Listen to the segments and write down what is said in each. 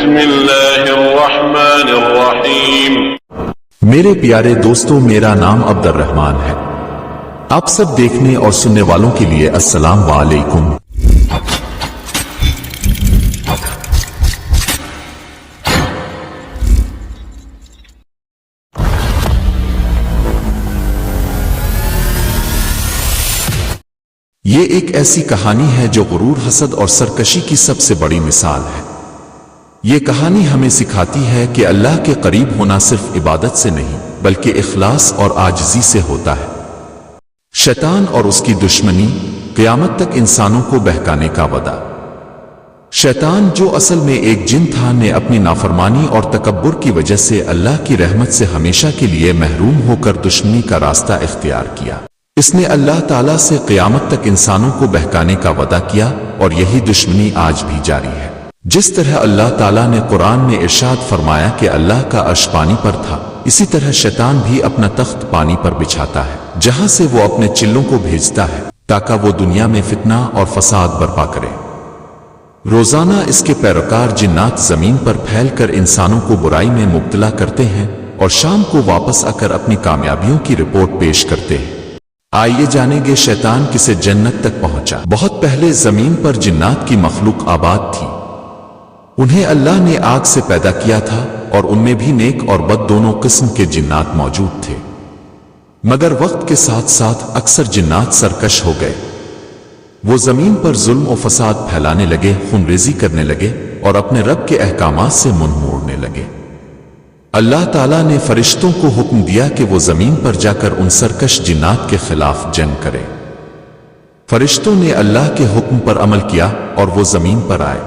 بسم اللہ الرحمن الرحیم۔ میرے پیارے دوستو، میرا نام عبد الرحمن ہے۔ آپ سب دیکھنے اور سننے والوں کے لیے السلام علیکم۔ یہ ایک ایسی کہانی ہے جو غرور، حسد اور سرکشی کی سب سے بڑی مثال ہے۔ یہ کہانی ہمیں سکھاتی ہے کہ اللہ کے قریب ہونا صرف عبادت سے نہیں بلکہ اخلاص اور عاجزی سے ہوتا ہے۔ شیطان اور اس کی دشمنی، قیامت تک انسانوں کو بہکانے کا وعدہ۔ شیطان، جو اصل میں ایک جن تھا، نے اپنی نافرمانی اور تکبر کی وجہ سے اللہ کی رحمت سے ہمیشہ کے لیے محروم ہو کر دشمنی کا راستہ اختیار کیا۔ اس نے اللہ تعالیٰ سے قیامت تک انسانوں کو بہکانے کا وعدہ کیا، اور یہی دشمنی آج بھی جاری ہے۔ جس طرح اللہ تعالیٰ نے قرآن میں ارشاد فرمایا کہ اللہ کا عرش پانی پر تھا، اسی طرح شیطان بھی اپنا تخت پانی پر بچھاتا ہے، جہاں سے وہ اپنے چلوں کو بھیجتا ہے تاکہ وہ دنیا میں فتنہ اور فساد برپا کرے۔ روزانہ اس کے پیروکار جنات زمین پر پھیل کر انسانوں کو برائی میں مبتلا کرتے ہیں، اور شام کو واپس آ کر اپنی کامیابیوں کی رپورٹ پیش کرتے ہیں۔ آئیے جانیں گے شیطان کسے جنت تک پہنچا۔ بہت پہلے زمین پر جنات کی مخلوق آباد تھی۔ انہیں اللہ نے آگ سے پیدا کیا تھا، اور ان میں بھی نیک اور بد دونوں قسم کے جنات موجود تھے، مگر وقت کے ساتھ ساتھ اکثر جنات سرکش ہو گئے۔ وہ زمین پر ظلم و فساد پھیلانے لگے، خونریزی کرنے لگے، اور اپنے رب کے احکامات سے منہ موڑنے لگے۔ اللہ تعالیٰ نے فرشتوں کو حکم دیا کہ وہ زمین پر جا کر ان سرکش جنات کے خلاف جنگ کرے۔ فرشتوں نے اللہ کے حکم پر عمل کیا اور وہ زمین پر آئے۔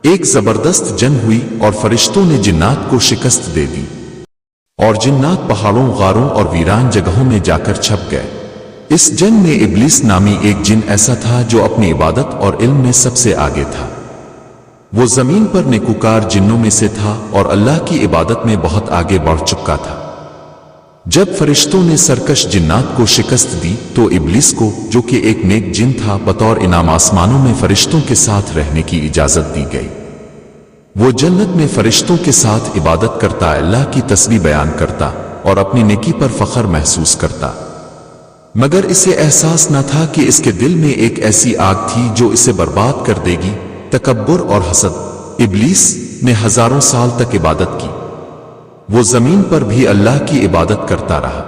ایک زبردست جنگ ہوئی اور فرشتوں نے جنات کو شکست دے دی، اور جنات پہاڑوں، غاروں اور ویران جگہوں میں جا کر چھپ گئے۔ اس جنگ میں ابلیس نامی ایک جن ایسا تھا جو اپنی عبادت اور علم میں سب سے آگے تھا۔ وہ زمین پر نیکوکار جنوں میں سے تھا اور اللہ کی عبادت میں بہت آگے بڑھ چکا تھا۔ جب فرشتوں نے سرکش جنات کو شکست دی تو ابلیس کو، جو کہ ایک نیک جن تھا، بطور انعام آسمانوں میں فرشتوں کے ساتھ رہنے کی اجازت دی گئی۔ وہ جنت میں فرشتوں کے ساتھ عبادت کرتا، اللہ کی تسبیح بیان کرتا اور اپنی نیکی پر فخر محسوس کرتا، مگر اسے احساس نہ تھا کہ اس کے دل میں ایک ایسی آگ تھی جو اسے برباد کر دے گی، تکبر اور حسد۔ ابلیس نے ہزاروں سال تک عبادت کی۔ وہ زمین پر بھی اللہ کی عبادت کرتا رہا،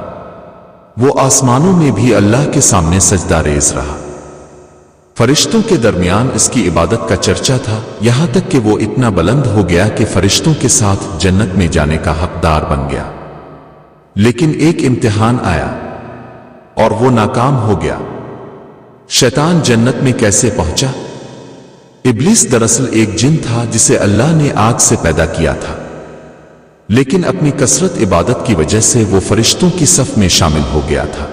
وہ آسمانوں میں بھی اللہ کے سامنے سجدہ ریز رہا۔ فرشتوں کے درمیان اس کی عبادت کا چرچا تھا، یہاں تک کہ وہ اتنا بلند ہو گیا کہ فرشتوں کے ساتھ جنت میں جانے کا حقدار بن گیا۔ لیکن ایک امتحان آیا اور وہ ناکام ہو گیا۔ شیطان جنت میں کیسے پہنچا؟ ابلیس دراصل ایک جن تھا جسے اللہ نے آگ سے پیدا کیا تھا، لیکن اپنی کثرت عبادت کی وجہ سے وہ فرشتوں کی صف میں شامل ہو گیا تھا۔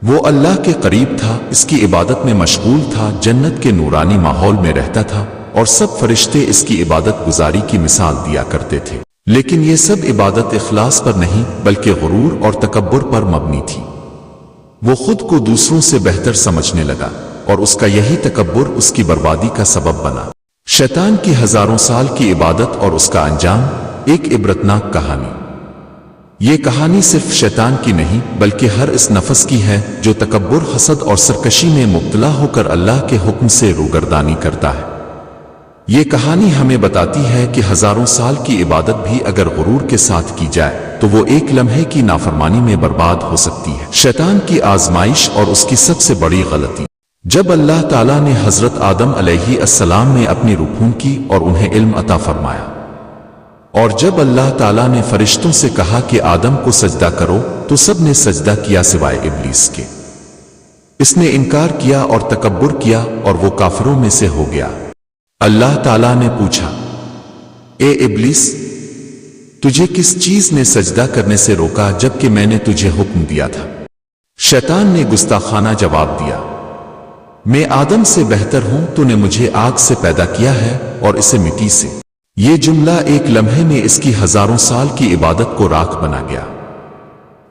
وہ اللہ کے قریب تھا، اس کی عبادت میں مشغول تھا، جنت کے نورانی ماحول میں رہتا تھا، اور سب فرشتے اس کی عبادت گزاری کی مثال دیا کرتے تھے۔ لیکن یہ سب عبادت اخلاص پر نہیں بلکہ غرور اور تکبر پر مبنی تھی۔ وہ خود کو دوسروں سے بہتر سمجھنے لگا، اور اس کا یہی تکبر اس کی بربادی کا سبب بنا۔ شیطان کی ہزاروں سال کی عبادت اور اس کا انجام، ایک عبرتناک کہانی۔ یہ کہانی صرف شیطان کی نہیں بلکہ ہر اس نفس کی ہے جو تکبر، حسد اور سرکشی میں مبتلا ہو کر اللہ کے حکم سے روگردانی کرتا ہے۔ یہ کہانی ہمیں بتاتی ہے کہ ہزاروں سال کی عبادت بھی اگر غرور کے ساتھ کی جائے تو وہ ایک لمحے کی نافرمانی میں برباد ہو سکتی ہے۔ شیطان کی آزمائش اور اس کی سب سے بڑی غلطی۔ جب اللہ تعالیٰ نے حضرت آدم علیہ السلام میں اپنی روح پھونکی اور انہیں علم عطا فرمایا، اور جب اللہ تعالیٰ نے فرشتوں سے کہا کہ آدم کو سجدہ کرو تو سب نے سجدہ کیا سوائے ابلیس کے۔ اس نے انکار کیا اور تکبر کیا اور وہ کافروں میں سے ہو گیا۔ اللہ تعالیٰ نے پوچھا، اے ابلیس، تجھے کس چیز نے سجدہ کرنے سے روکا جبکہ میں نے تجھے حکم دیا تھا؟ شیطان نے گستاخانہ جواب دیا، میں آدم سے بہتر ہوں، تو نے مجھے آگ سے پیدا کیا ہے اور اسے مٹی سے۔ یہ جملہ ایک لمحے میں اس کی ہزاروں سال کی عبادت کو راکھ بنا گیا۔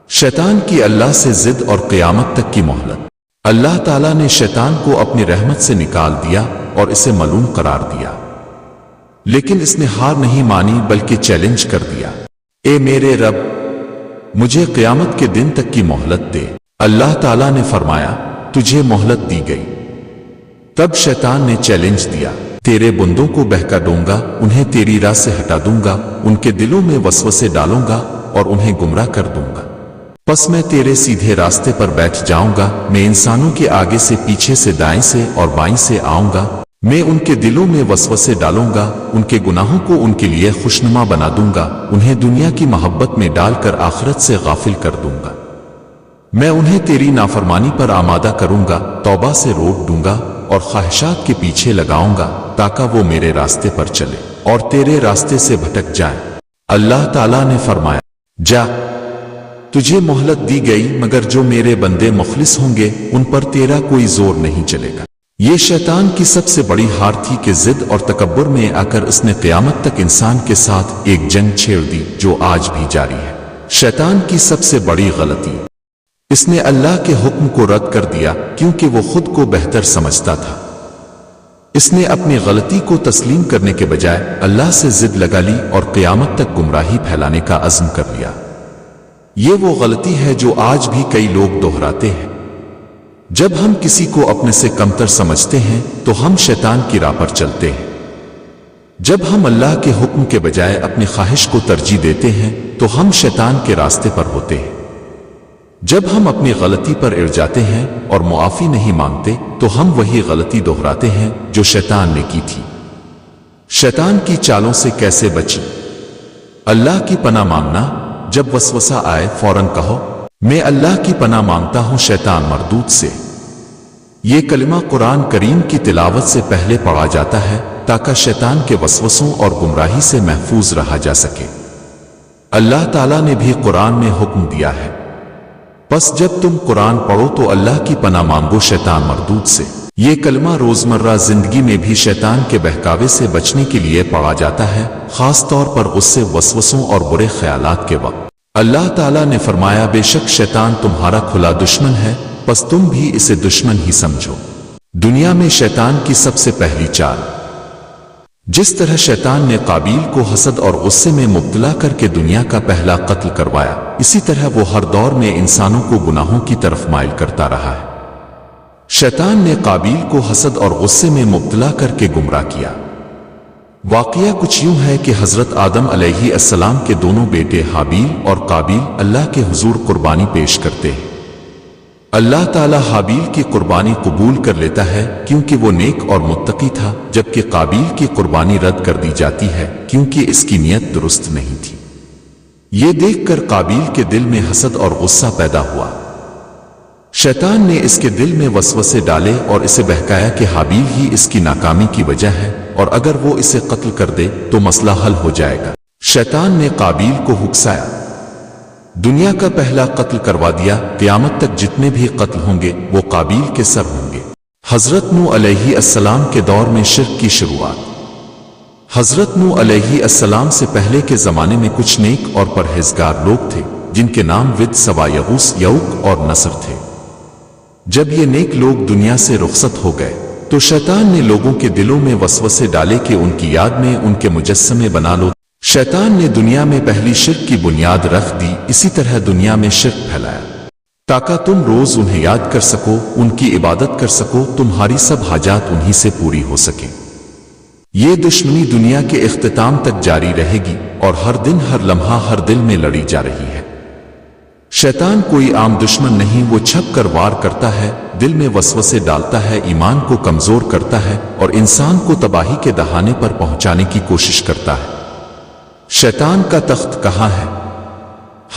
شیطان کی اللہ سے ضد اور قیامت تک کی مہلت۔ اللہ تعالیٰ نے شیطان کو اپنی رحمت سے نکال دیا اور اسے ملعون قرار دیا۔ لیکن اس نے ہار نہیں مانی بلکہ چیلنج کر دیا، اے میرے رب، مجھے قیامت کے دن تک کی مہلت دے۔ اللہ تعالیٰ نے فرمایا، تجھے مہلت دی گئی۔ تب شیطان نے چیلنج دیا، تیرے بندوں کو بہکا دوں گا، انہیں تیری راہ سے ہٹا دوں گا، ان کے دلوں میں وسوسے ڈالوں گا اور انہیں گمراہ کر دوں گا، پس میں تیرے سیدھے راستے پر بیٹھ جاؤں گا، میں انسانوں کے آگے سے، پیچھے سے، دائیں سے اور بائیں سے آؤں گا، میں ان کے دلوں میں وسوسے ڈالوں گا، ان کے گناہوں کو ان کے لیے خوشنما بنا دوں گا، انہیں دنیا کی محبت میں ڈال کر آخرت سے غافل کر دوں گا، میں انہیں تیری نافرمانی پر آمادہ کروں گا، توبہ سے روک دوں گا اور خواہشات کے پیچھے لگاؤں گا تاکہ وہ میرے راستے پر چلے اور تیرے راستے سے بھٹک جائیں۔ اللہ تعالیٰ نے فرمایا، جا، تجھے مہلت دی گئی، مگر جو میرے بندے مخلص ہوں گے ان پر تیرا کوئی زور نہیں چلے گا۔ یہ شیطان کی سب سے بڑی ہار تھی کہ ضد اور تکبر میں آ کر اس نے قیامت تک انسان کے ساتھ ایک جنگ چھیڑ دی جو آج بھی جاری ہے۔ شیطان کی سب سے بڑی غلطی، اس نے اللہ کے حکم کو رد کر دیا کیونکہ وہ خود کو بہتر سمجھتا تھا۔ اس نے اپنی غلطی کو تسلیم کرنے کے بجائے اللہ سے ضد لگا لی اور قیامت تک گمراہی پھیلانے کا عزم کر لیا۔ یہ وہ غلطی ہے جو آج بھی کئی لوگ دہراتے ہیں۔ جب ہم کسی کو اپنے سے کمتر سمجھتے ہیں تو ہم شیطان کی راہ پر چلتے ہیں۔ جب ہم اللہ کے حکم کے بجائے اپنی خواہش کو ترجیح دیتے ہیں تو ہم شیطان کے راستے پر ہوتے ہیں۔ جب ہم اپنی غلطی پر اڑ جاتے ہیں اور معافی نہیں مانگتے تو ہم وہی غلطی دہراتے ہیں جو شیطان نے کی تھی۔ شیطان کی چالوں سے کیسے بچیں؟ اللہ کی پناہ مانگنا۔ جب وسوسہ آئے فوراً کہو، میں اللہ کی پناہ مانگتا ہوں شیطان مردود سے۔ یہ کلمہ قرآن کریم کی تلاوت سے پہلے پڑھا جاتا ہے تاکہ شیطان کے وسوسوں اور گمراہی سے محفوظ رہا جا سکے۔ اللہ تعالیٰ نے بھی قرآن میں حکم دیا ہے، پس جب تم قرآن پڑھو تو اللہ کی پناہ مانگو شیطان مردود سے۔ یہ کلمہ روزمرہ زندگی میں بھی شیطان کے بہکاوے سے بچنے کے لیے پڑھا جاتا ہے، خاص طور پر غصے، وسوسوں اور برے خیالات کے وقت۔ اللہ تعالیٰ نے فرمایا، بے شک شیطان تمہارا کھلا دشمن ہے، پس تم بھی اسے دشمن ہی سمجھو۔ دنیا میں شیطان کی سب سے پہلی چال، جس طرح شیطان نے قابیل کو حسد اور غصے میں مبتلا کر کے دنیا کا پہلا قتل کروایا، اسی طرح وہ ہر دور میں انسانوں کو گناہوں کی طرف مائل کرتا رہا ہے۔ شیطان نے قابیل کو حسد اور غصے میں مبتلا کر کے گمراہ کیا۔ واقعہ کچھ یوں ہے کہ حضرت آدم علیہ السلام کے دونوں بیٹے حابیل اور قابیل اللہ کے حضور قربانی پیش کرتے ہیں۔ اللہ تعالیٰ حابیل کی قربانی قبول کر لیتا ہے کیونکہ وہ نیک اور متقی تھا، جبکہ قابیل کی قربانی رد کر دی جاتی ہے کیونکہ اس کی نیت درست نہیں تھی۔ یہ دیکھ کر قابیل کے دل میں حسد اور غصہ پیدا ہوا۔ شیطان نے اس کے دل میں وسوسے ڈالے اور اسے بہکایا کہ حابیل ہی اس کی ناکامی کی وجہ ہے اور اگر وہ اسے قتل کر دے تو مسئلہ حل ہو جائے گا۔ شیطان نے قابیل کو ہکسایا، دنیا کا پہلا قتل کروا دیا، قیامت تک جتنے بھی قتل ہوں گے وہ قابیل کے سر ہوں گے۔ حضرت نوح علیہ السلام کے دور میں شرک کی شروعات۔ حضرت نوح علیہ السلام سے پہلے کے زمانے میں کچھ نیک اور پرہیزگار لوگ تھے جن کے نام ود، سوا، یغوث، یعوق اور نصر تھے۔ جب یہ نیک لوگ دنیا سے رخصت ہو گئے تو شیطان نے لوگوں کے دلوں میں وسوسے ڈالے کہ ان کی یاد میں ان کے مجسمے بنا لو۔ شیطان نے دنیا میں پہلی شرک کی بنیاد رکھ دی، اسی طرح دنیا میں شرک پھیلایا تاکہ تم روز انہیں یاد کر سکو، ان کی عبادت کر سکو، تمہاری سب حاجات انہی سے پوری ہو سکیں۔ یہ دشمنی دنیا کے اختتام تک جاری رہے گی اور ہر دن، ہر لمحہ، ہر دل میں لڑی جا رہی ہے۔ شیطان کوئی عام دشمن نہیں، وہ چھپ کر وار کرتا ہے، دل میں وسوسے ڈالتا ہے، ایمان کو کمزور کرتا ہے اور انسان کو تباہی کے دہانے پر پہنچانے کی کوشش کرتا ہے۔ شیطان کا تخت کہاں ہے؟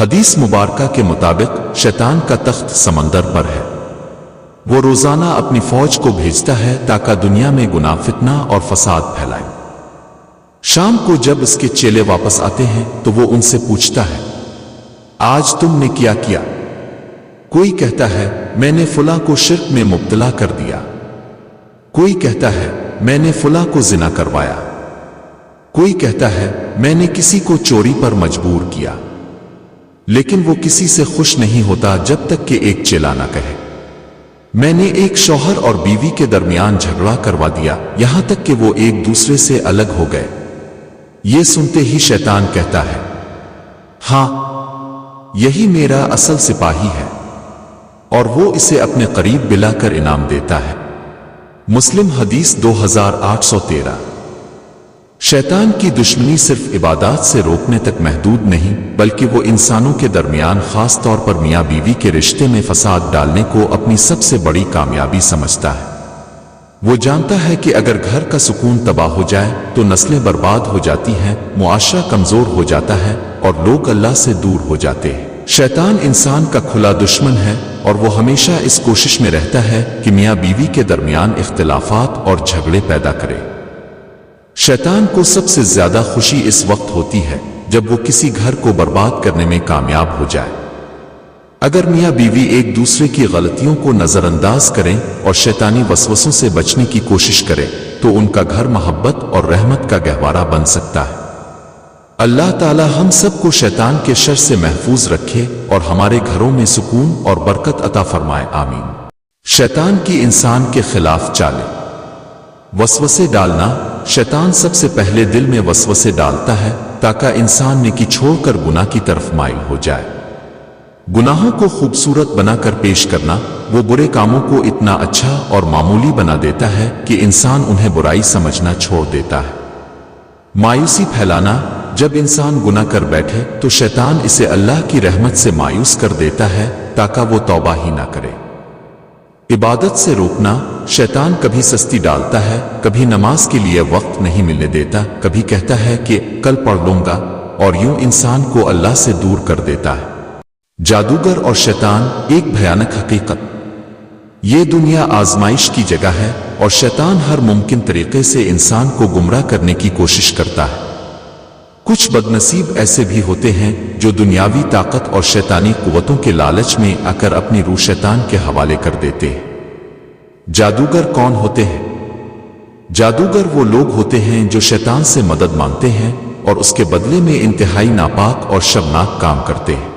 حدیث مبارکہ کے مطابق شیطان کا تخت سمندر پر ہے۔ وہ روزانہ اپنی فوج کو بھیجتا ہے تاکہ دنیا میں گناہ، فتنہ اور فساد پھیلائے۔ شام کو جب اس کے چیلے واپس آتے ہیں تو وہ ان سے پوچھتا ہے، آج تم نے کیا کیا؟ کوئی کہتا ہے، میں نے فلاں کو شرک میں مبتلا کر دیا۔ کوئی کہتا ہے، میں نے فلاں کو زنا کروایا۔ کوئی کہتا ہے، میں نے کسی کو چوری پر مجبور کیا۔ لیکن وہ کسی سے خوش نہیں ہوتا جب تک کہ ایک چیلا نہ کہے، میں نے ایک شوہر اور بیوی کے درمیان جھگڑا کروا دیا، یہاں تک کہ وہ ایک دوسرے سے الگ ہو گئے۔ یہ سنتے ہی شیطان کہتا ہے، ہاں یہی میرا اصل سپاہی ہے، اور وہ اسے اپنے قریب بلا کر انعام دیتا ہے۔ مسلم حدیث 2813۔ شیطان کی دشمنی صرف عبادات سے روکنے تک محدود نہیں، بلکہ وہ انسانوں کے درمیان خاص طور پر میاں بیوی کے رشتے میں فساد ڈالنے کو اپنی سب سے بڑی کامیابی سمجھتا ہے۔ وہ جانتا ہے کہ اگر گھر کا سکون تباہ ہو جائے تو نسلیں برباد ہو جاتی ہیں، معاشرہ کمزور ہو جاتا ہے اور لوگ اللہ سے دور ہو جاتے ہیں۔ شیطان انسان کا کھلا دشمن ہے اور وہ ہمیشہ اس کوشش میں رہتا ہے کہ میاں بیوی کے درمیان اختلافات اور جھگڑے پیدا کرے۔ شیطان کو سب سے زیادہ خوشی اس وقت ہوتی ہے جب وہ کسی گھر کو برباد کرنے میں کامیاب ہو جائے۔ اگر میاں بیوی ایک دوسرے کی غلطیوں کو نظر انداز کریں اور شیطانی وسوسوں سے بچنے کی کوشش کریں تو ان کا گھر محبت اور رحمت کا گہوارہ بن سکتا ہے۔ اللہ تعالی ہم سب کو شیطان کے شر سے محفوظ رکھے اور ہمارے گھروں میں سکون اور برکت عطا فرمائے، آمین۔ شیطان کی انسان کے خلاف چالیں۔ وسوسے ڈالنا۔ شیطان سب سے پہلے دل میں وسوسے ڈالتا ہے تاکہ انسان نیکی چھوڑ کر گناہ کی طرف مائل ہو جائے۔ گناہوں کو خوبصورت بنا کر پیش کرنا، وہ برے کاموں کو اتنا اچھا اور معمولی بنا دیتا ہے کہ انسان انہیں برائی سمجھنا چھوڑ دیتا ہے۔ مایوسی پھیلانا۔ جب انسان گناہ کر بیٹھے تو شیطان اسے اللہ کی رحمت سے مایوس کر دیتا ہے تاکہ وہ توبہ ہی نہ کرے۔ عبادت سے روکنا۔ شیطان کبھی سستی ڈالتا ہے، کبھی نماز کے لیے وقت نہیں ملنے دیتا، کبھی کہتا ہے کہ کل پڑھ لوں گا، اور یوں انسان کو اللہ سے دور کر دیتا ہے۔ جادوگر اور شیطان ایک بھیانک حقیقت۔ یہ دنیا آزمائش کی جگہ ہے اور شیطان ہر ممکن طریقے سے انسان کو گمراہ کرنے کی کوشش کرتا ہے۔ کچھ بدنصیب ایسے بھی ہوتے ہیں جو دنیاوی طاقت اور شیطانی قوتوں کے لالچ میں آ کر اپنی روح شیطان کے حوالے کر دیتے ہیں۔ جادوگر کون ہوتے ہیں؟ جادوگر وہ لوگ ہوتے ہیں جو شیطان سے مدد مانگتے ہیں اور اس کے بدلے میں انتہائی ناپاک اور شرمناک کام کرتے ہیں۔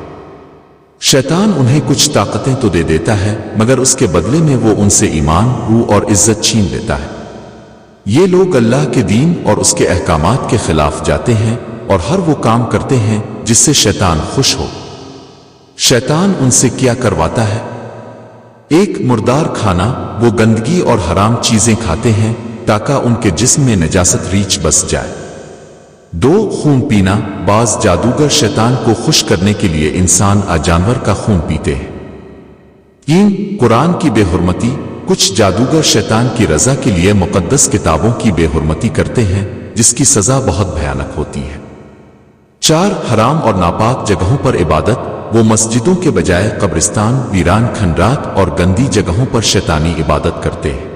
شیطان انہیں کچھ طاقتیں تو دے دیتا ہے مگر اس کے بدلے میں وہ ان سے ایمان، روح اور عزت چھین لیتا ہے۔ یہ لوگ اللہ کے دین اور اس کے احکامات کے خلاف جاتے ہیں اور ہر وہ کام کرتے ہیں جس سے شیطان خوش ہو۔ شیطان ان سے کیا کرواتا ہے؟ ایک، مردار کھانا۔ وہ گندگی اور حرام چیزیں کھاتے ہیں تاکہ ان کے جسم میں نجاست ریچھ بس جائے۔ دو، خون پینا۔ بعض جادوگر شیطان کو خوش کرنے کے لیے انسان جانور کا خون پیتے ہیں۔ تین، قرآن کی بے حرمتی۔ کچھ جادوگر شیطان کی رضا کے لیے مقدس کتابوں کی بے حرمتی کرتے ہیں جس کی سزا بہت بھیانک ہوتی ہے۔ چار، حرام اور ناپاک جگہوں پر عبادت۔ وہ مسجدوں کے بجائے قبرستان، ویران کھنڈرات اور گندی جگہوں پر شیطانی عبادت کرتے ہیں۔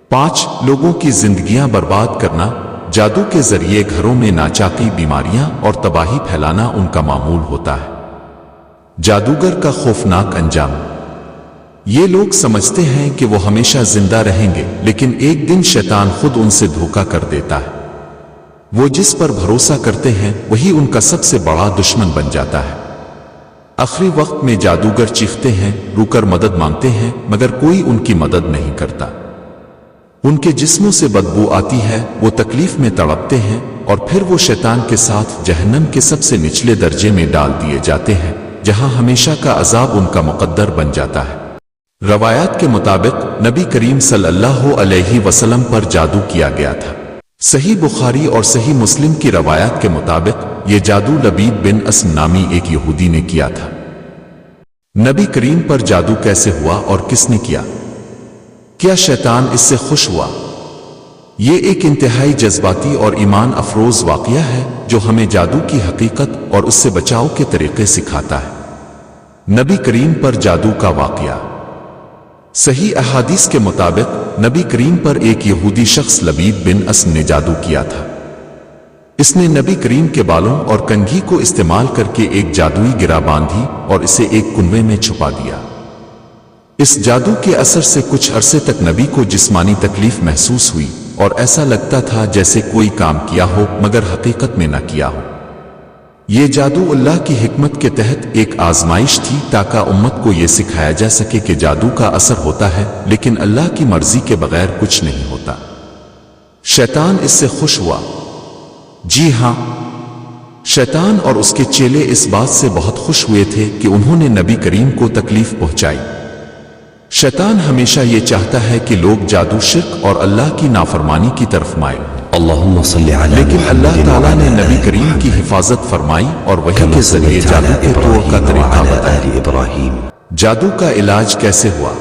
پانچ، لوگوں کی زندگیاں برباد کرنا۔ جادو کے ذریعے گھروں میں ناچاقی، بیماریاں اور تباہی پھیلانا ان کا معمول ہوتا ہے۔ جادوگر کا خوفناک انجام۔ یہ لوگ سمجھتے ہیں کہ وہ ہمیشہ زندہ رہیں گے، لیکن ایک دن شیطان خود ان سے دھوکہ کر دیتا ہے۔ وہ جس پر بھروسہ کرتے ہیں وہی ان کا سب سے بڑا دشمن بن جاتا ہے۔ آخری وقت میں جادوگر چیختے ہیں، رو کر مدد مانگتے ہیں، مگر کوئی ان کی مدد نہیں کرتا۔ ان کے جسموں سے بدبو آتی ہے، وہ تکلیف میں تڑپتے ہیں اور پھر وہ شیطان کے ساتھ جہنم کے سب سے نچلے درجے میں ڈال دیے جاتے ہیں، جہاں ہمیشہ کا عذاب ان کا مقدر بن جاتا ہے۔ روایات کے مطابق نبی کریم صلی اللہ علیہ وسلم پر جادو کیا گیا تھا۔ صحیح بخاری اور صحیح مسلم کی روایات کے مطابق یہ جادو لبید بن اسم نامی ایک یہودی نے کیا تھا۔ نبی کریم پر جادو کیسے ہوا اور کس نے کیا؟ کیا شیطان اس سے خوش ہوا؟ یہ ایک انتہائی جذباتی اور ایمان افروز واقعہ ہے جو ہمیں جادو کی حقیقت اور اس سے بچاؤ کے طریقے سکھاتا ہے۔ نبی کریم پر جادو کا واقعہ۔ صحیح احادیث کے مطابق نبی کریم پر ایک یہودی شخص لبید بن اسم نے جادو کیا تھا۔ اس نے نبی کریم کے بالوں اور کنگھی کو استعمال کر کے ایک جادوئی گرہ باندھی اور اسے ایک کنویں میں چھپا دیا۔ اس جادو کے اثر سے کچھ عرصے تک نبی کو جسمانی تکلیف محسوس ہوئی اور ایسا لگتا تھا جیسے کوئی کام کیا ہو مگر حقیقت میں نہ کیا ہو۔ یہ جادو اللہ کی حکمت کے تحت ایک آزمائش تھی تاکہ امت کو یہ سکھایا جا سکے کہ جادو کا اثر ہوتا ہے لیکن اللہ کی مرضی کے بغیر کچھ نہیں ہوتا۔ شیطان اس سے خوش ہوا۔ جی ہاں، شیطان اور اس کے چیلے اس بات سے بہت خوش ہوئے تھے کہ انہوں نے نبی کریم کو تکلیف پہنچائی۔ شیطان ہمیشہ یہ چاہتا ہے کہ لوگ جادو، شرک اور اللہ کی نافرمانی کی طرف مائیں، اللهم صل على لیکن اللہ محمد تعالیٰ نے وعلى نبی آل کریم کی محمد حفاظت فرمائی اور وحی كما کے ذریعے صليت جادو على کے طور کا إبراهيم طریقہ وعلى بتایا۔ آل إبراهيم۔ جادو کا علاج کیسے ہوا؟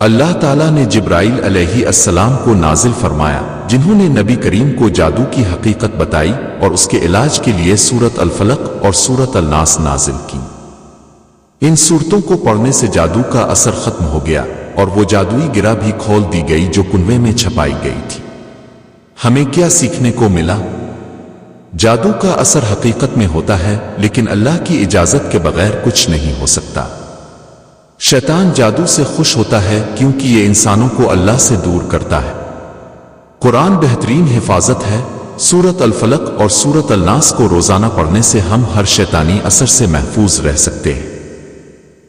اللہ تعالیٰ نے جبرائیل علیہ السلام کو نازل فرمایا، جنہوں نے نبی کریم کو جادو کی حقیقت بتائی اور اس کے علاج کے لیے سورۃ الفلق اور سورۃ الناس نازل کی۔ ان سورتوں کو پڑھنے سے جادو کا اثر ختم ہو گیا اور وہ جادوئی گرہ بھی کھول دی گئی جو کنویں میں چھپائی گئی تھی۔ ہمیں کیا سیکھنے کو ملا؟ جادو کا اثر حقیقت میں ہوتا ہے، لیکن اللہ کی اجازت کے بغیر کچھ نہیں ہو سکتا۔ شیطان جادو سے خوش ہوتا ہے کیونکہ یہ انسانوں کو اللہ سے دور کرتا ہے۔ قرآن بہترین حفاظت ہے۔ سورۃ الفلق اور سورۃ الناس کو روزانہ پڑھنے سے ہم ہر شیطانی اثر سے محفوظ رہ سکتے ہیں۔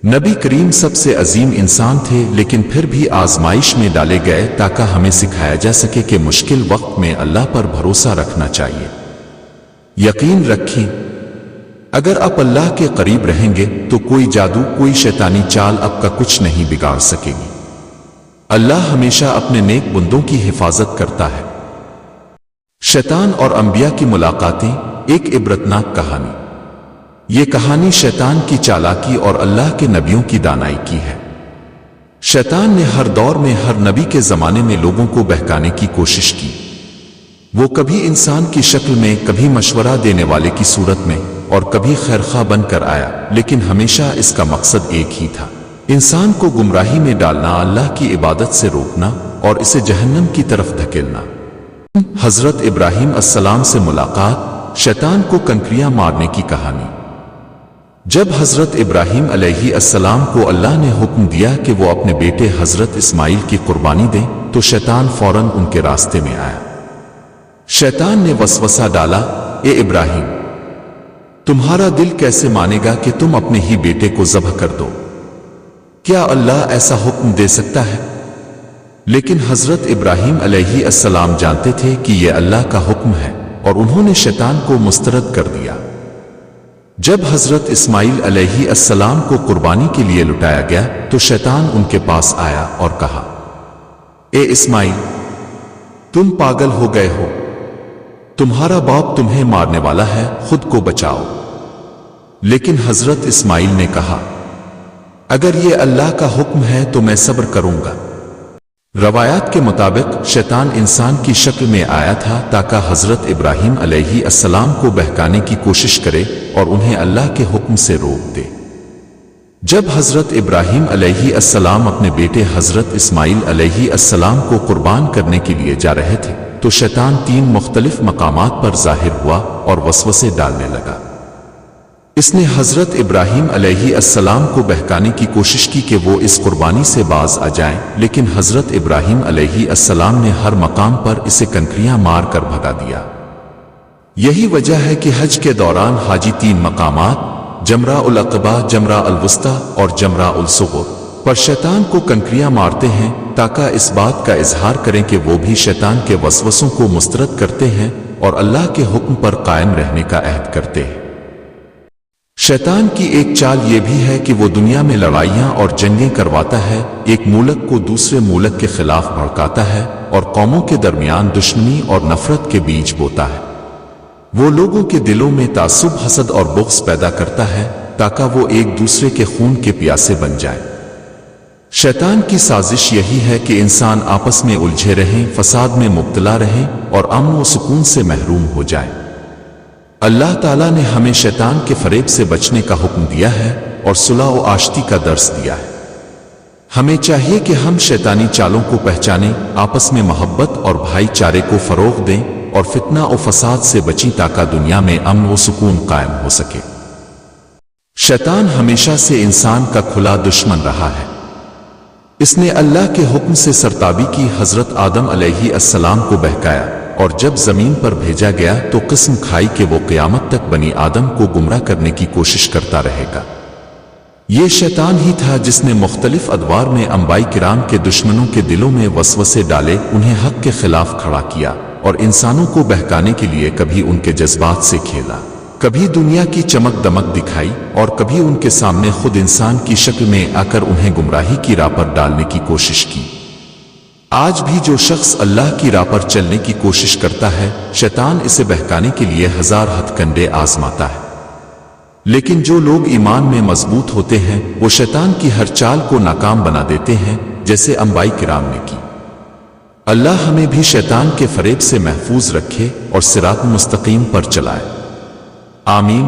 نبی کریم سب سے عظیم انسان تھے، لیکن پھر بھی آزمائش میں ڈالے گئے تاکہ ہمیں سکھایا جا سکے کہ مشکل وقت میں اللہ پر بھروسہ رکھنا چاہیے۔ یقین رکھیں، اگر آپ اللہ کے قریب رہیں گے تو کوئی جادو، کوئی شیطانی چال آپ کا کچھ نہیں بگاڑ سکے گی۔ اللہ ہمیشہ اپنے نیک بندوں کی حفاظت کرتا ہے۔ شیطان اور انبیاء کی ملاقاتیں، ایک عبرتناک کہانی۔ یہ کہانی شیطان کی چالاکی اور اللہ کے نبیوں کی دانائی کی ہے۔ شیطان نے ہر دور میں، ہر نبی کے زمانے میں لوگوں کو بہکانے کی کوشش کی۔ وہ کبھی انسان کی شکل میں، کبھی مشورہ دینے والے کی صورت میں، اور کبھی خیرخواہ بن کر آیا، لیکن ہمیشہ اس کا مقصد ایک ہی تھا: انسان کو گمراہی میں ڈالنا، اللہ کی عبادت سے روکنا اور اسے جہنم کی طرف دھکیلنا۔ حضرت ابراہیم السلام سے ملاقات، شیطان کو کنکریاں مارنے کی کہانی۔ جب حضرت ابراہیم علیہ السلام کو اللہ نے حکم دیا کہ وہ اپنے بیٹے حضرت اسماعیل کی قربانی دیں تو شیطان فوراً ان کے راستے میں آیا۔ شیطان نے وسوسہ ڈالا، اے ابراہیم، تمہارا دل کیسے مانے گا کہ تم اپنے ہی بیٹے کو ذبح کر دو؟ کیا اللہ ایسا حکم دے سکتا ہے؟ لیکن حضرت ابراہیم علیہ السلام جانتے تھے کہ یہ اللہ کا حکم ہے، اور انہوں نے شیطان کو مسترد کر دیا۔ جب حضرت اسماعیل علیہ السلام کو قربانی کے لیے لٹایا گیا تو شیطان ان کے پاس آیا اور کہا، اے اسماعیل، تم پاگل ہو گئے ہو، تمہارا باپ تمہیں مارنے والا ہے، خود کو بچاؤ۔ لیکن حضرت اسماعیل نے کہا، اگر یہ اللہ کا حکم ہے تو میں صبر کروں گا۔ روایات کے مطابق شیطان انسان کی شکل میں آیا تھا تاکہ حضرت ابراہیم علیہ السلام کو بہکانے کی کوشش کرے اور انہیں اللہ کے حکم سے روک دے۔ جب حضرت ابراہیم علیہ السلام اپنے بیٹے حضرت اسماعیل علیہ السلام کو قربان کرنے کے لیے جا رہے تھے تو شیطان 3 مختلف مقامات پر ظاہر ہوا اور وسوسے ڈالنے لگا۔ اس نے حضرت ابراہیم علیہ السلام کو بہکانے کی کوشش کی کہ وہ اس قربانی سے باز آ جائیں، لیکن حضرت ابراہیم علیہ السلام نے ہر مقام پر اسے کنکریاں مار کر بھگا دیا۔ یہی وجہ ہے کہ حج کے دوران حاجی 3 مقامات، جمرہ العقبہ، جمرہ الوسطی اور جمرہ الصغر پر شیطان کو کنکریاں مارتے ہیں تاکہ اس بات کا اظہار کریں کہ وہ بھی شیطان کے وسوسوں کو مسترد کرتے ہیں اور اللہ کے حکم پر قائم رہنے کا عہد کرتے ہیں۔ شیطان کی ایک چال یہ بھی ہے کہ وہ دنیا میں لڑائیاں اور جنگیں کرواتا ہے، ایک ملک کو دوسرے ملک کے خلاف بھڑکاتا ہے اور قوموں کے درمیان دشمنی اور نفرت کے بیج بوتا ہے۔ وہ لوگوں کے دلوں میں تعصب، حسد اور بغض پیدا کرتا ہے تاکہ وہ ایک دوسرے کے خون کے پیاسے بن جائیں۔ شیطان کی سازش یہی ہے کہ انسان آپس میں الجھے رہیں، فساد میں مبتلا رہیں اور امن و سکون سے محروم ہو جائیں۔ اللہ تعالیٰ نے ہمیں شیطان کے فریب سے بچنے کا حکم دیا ہے اور صلح و آشتی کا درس دیا ہے۔ ہمیں چاہیے کہ ہم شیطانی چالوں کو پہچانیں، آپس میں محبت اور بھائی چارے کو فروغ دیں اور فتنہ و فساد سے بچیں تاکہ دنیا میں امن و سکون قائم ہو سکے۔ شیطان ہمیشہ سے انسان کا کھلا دشمن رہا ہے۔ اس نے اللہ کے حکم سے سرتابی کی، حضرت آدم علیہ السلام کو بہکایا، اور جب زمین پر بھیجا گیا تو قسم کھائی کہ وہ قیامت تک بنی آدم کو گمراہ کرنے کی کوشش کرتا رہے گا۔ یہ شیطان ہی تھا جس نے مختلف ادوار میں انبیاء کرام کے دشمنوں کے دلوں میں وسوسے ڈالے، انہیں حق کے خلاف کھڑا کیا اور انسانوں کو بہکانے کے لیے کبھی ان کے جذبات سے کھیلا، کبھی دنیا کی چمک دمک دکھائی، اور کبھی ان کے سامنے خود انسان کی شکل میں آ کر انہیں گمراہی کی راہ پر ڈالنے کی کوشش کی۔ آج بھی جو شخص اللہ کی راہ پر چلنے کی کوشش کرتا ہے، شیطان اسے بہکانے کے لیے ہزار ہتھ کنڈے آزماتا ہے، لیکن جو لوگ ایمان میں مضبوط ہوتے ہیں وہ شیطان کی ہر چال کو ناکام بنا دیتے ہیں، جیسے انبیاء کرام نے کی۔ اللہ ہمیں بھی شیطان کے فریب سے محفوظ رکھے اور صراط مستقیم پر چلائے، آمین۔